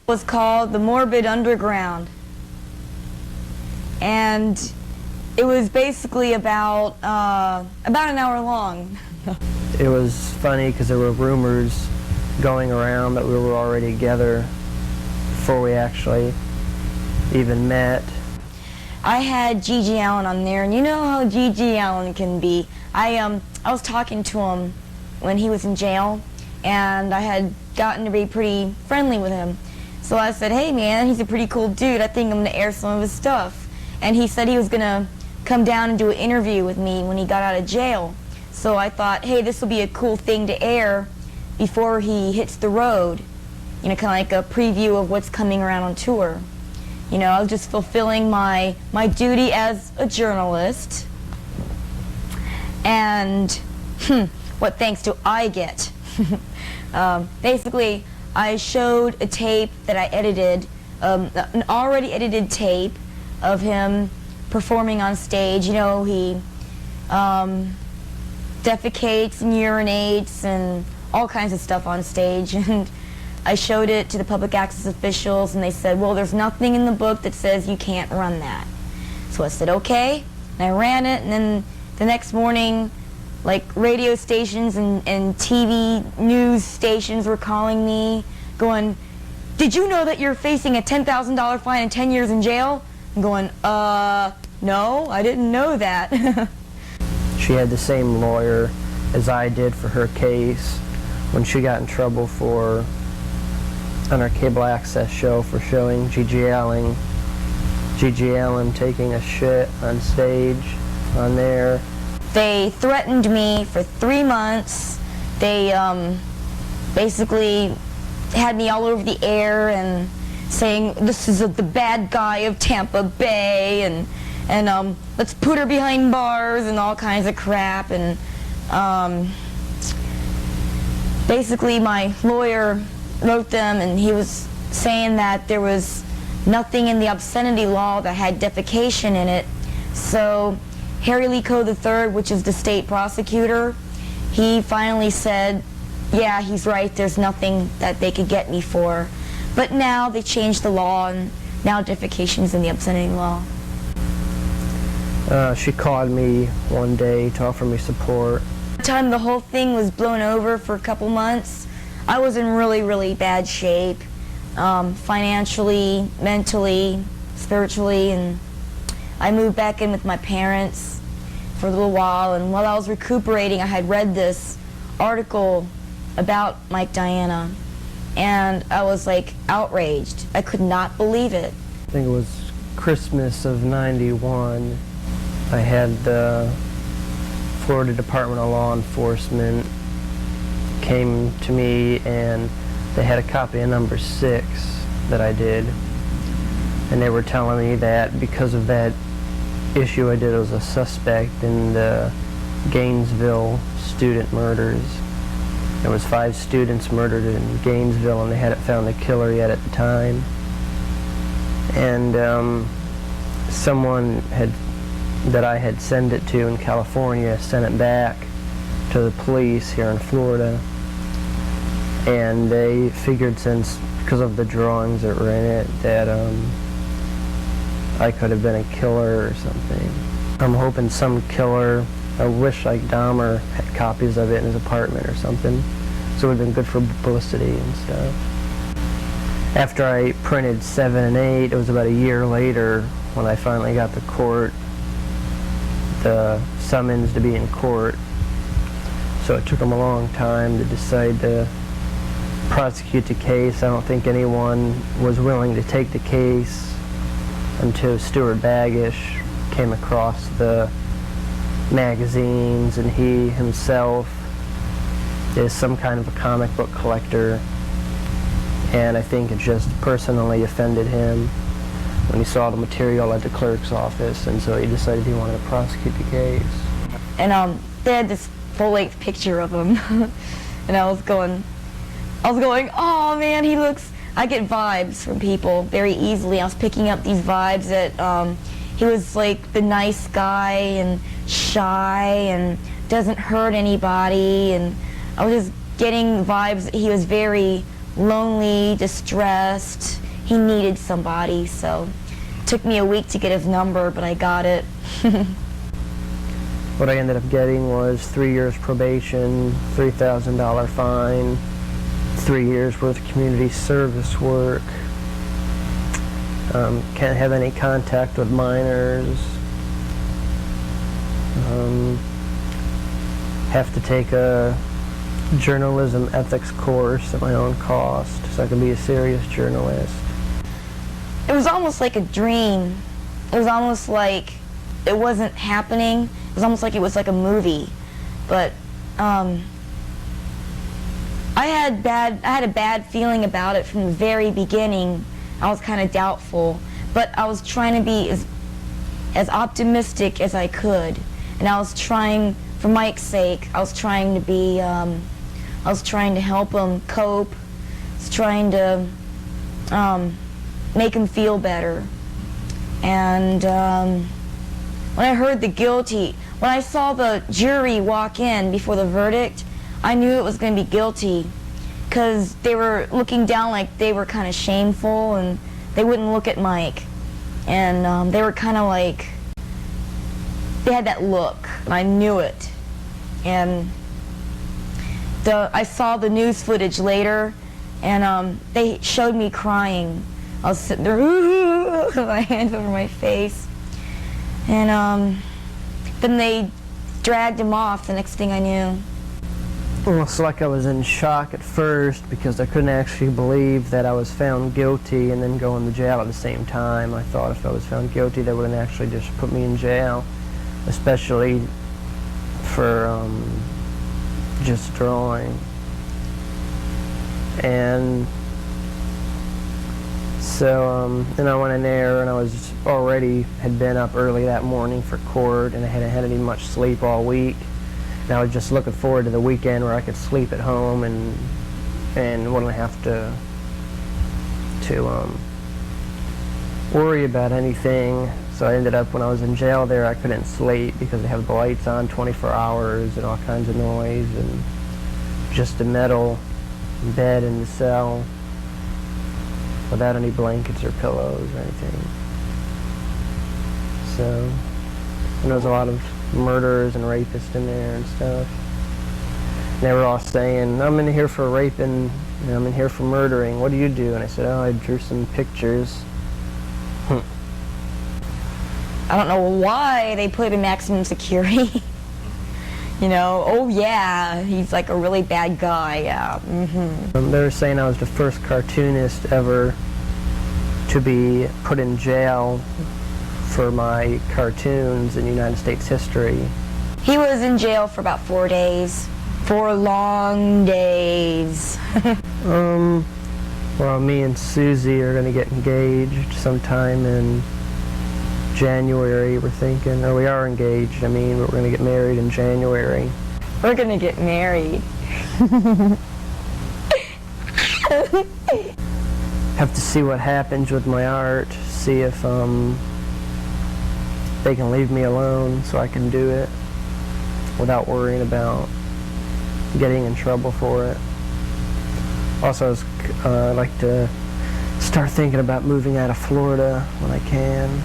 It was called The Morbid Underground, and it was basically about an hour long. It was funny because there were rumors going around that we were already together before we actually even met. I had G.G. Allen on there, and you know how G.G. Allen can be. I was talking to him when he was in jail, and I had gotten to be pretty friendly with him. So I said, hey man, he's a pretty cool dude, I think I'm going to air some of his stuff. And he said he was going to come down and do an interview with me when he got out of jail. So I thought, hey, this will be a cool thing to air before he hits the road. You know, kind of like a preview of what's coming around on tour. You know, I was just fulfilling my duty as a journalist. And what thanks do I get? Basically, I showed a tape that I edited, an already edited tape of him performing on stage. You know, he defecates and urinates and all kinds of stuff on stage. And I showed it to the public access officials, and they said, well, there's nothing in the book that says you can't run that. So I said, okay, and I ran it, and then the next morning, like radio stations and TV news stations were calling me, going, did you know that you're facing a $10,000 fine and 10 years in jail? I'm going, no, I didn't know that. She had the same lawyer as I did for her case when she got in trouble on our cable access show for showing G.G. Allen taking a shit on stage on there. They threatened me for 3 months. They basically had me all over the air and saying this is the bad guy of Tampa Bay, and let's put her behind bars and all kinds of crap. And basically my lawyer wrote them, and he was saying that there was nothing in the obscenity law that had defecation in it. So Harry Lee Coe III, which is the state prosecutor, he finally said, yeah, he's right, there's nothing that they could get me for. But now they changed the law, and now defecation's in the obscenity law. She called me one day to offer me support. By the time the whole thing was blown over for a couple months, I was in really, really bad shape, financially, mentally, spiritually, and I moved back in with my parents for a little while, and while I was recuperating, I had read this article about Mike Diana, and I was like outraged. I could not believe it. I think it was Christmas of '91. I had the Florida Department of Law Enforcement came to me, and they had a copy of number 6 that I did, and they were telling me that because of that issue I did as a suspect in the Gainesville student murders. There was 5 students murdered in Gainesville, and they hadn't found the killer yet at the time. And someone that I had sent it to in California sent it back to the police here in Florida, and they figured, since because of the drawings that were in it, that I could have been a killer or something. I'm hoping some killer, I wish like Dahmer had copies of it in his apartment or something, so it would have been good for publicity and stuff. After I printed 7 and 8, it was about a year later when I finally got the summons to be in court. So it took them a long time to decide to prosecute the case. I don't think anyone was willing to take the case until Stuart Baggish came across the magazines, and he himself is some kind of a comic book collector, and I think it just personally offended him when he saw the material at the clerk's office, and so he decided he wanted to prosecute the case. And they had this full-length picture of him, and I was going, oh man, he looks, I get vibes from people very easily. I was picking up these vibes that he was like the nice guy and shy and doesn't hurt anybody, and I was just getting vibes that he was very lonely, distressed. He needed somebody, so it took me a week to get his number, but I got it. What I ended up getting was 3 years probation, $3,000 fine, 3 years worth of community service work. Can't have any contact with minors. Have to take a journalism ethics course at my own cost so I can be a serious journalist. It was almost like a dream. It was almost like it wasn't happening. It was almost like it was like a movie. But I had a bad feeling about it from the very beginning. I was kind of doubtful, but I was trying to be as optimistic as I could, and I was trying, for Mike's sake, I was trying to help him cope. I was trying to make him feel better. And when I heard when I saw the jury walk in before the verdict, I knew it was going to be guilty, because they were looking down like they were kind of shameful, and they wouldn't look at Mike. And they were kind of like, they had that look, and I knew it. And I saw the news footage later, and they showed me crying. I was sitting there with my hands over my face. And then they dragged him off the next thing I knew. Almost like I was in shock at first because I couldn't actually believe that I was found guilty and then go in jail at the same time. I thought if I was found guilty they wouldn't actually just put me in jail, especially for just drawing. And so then I went in there, and I was had been up early that morning for court, and I hadn't had any much sleep all week. And I was just looking forward to the weekend where I could sleep at home and wouldn't have to worry about anything. So I ended up, when I was in jail there, I couldn't sleep because they have the lights on 24 hours and all kinds of noise, and just a metal bed in the cell without any blankets or pillows or anything. So, and there was a lot of murderers and rapists in there and stuff. And they were all saying, "I'm in here for raping, I'm in here for murdering. What do you do?" And I said, "Oh, I drew some pictures." I don't know why they put him in maximum security. You know, oh yeah, he's like a really bad guy, yeah. They were saying I was the first cartoonist ever to be put in jail for my cartoons in United States history. He was in jail for about 4 days. 4 long days. Well, me and Susie are going to get engaged sometime in January, we're thinking. Or we are engaged, I mean, but we're going to get married in January. We're going to get married. Have to see what happens with my art, see if they can leave me alone so I can do it without worrying about getting in trouble for it. Also, I'd like to start thinking about moving out of Florida when I can.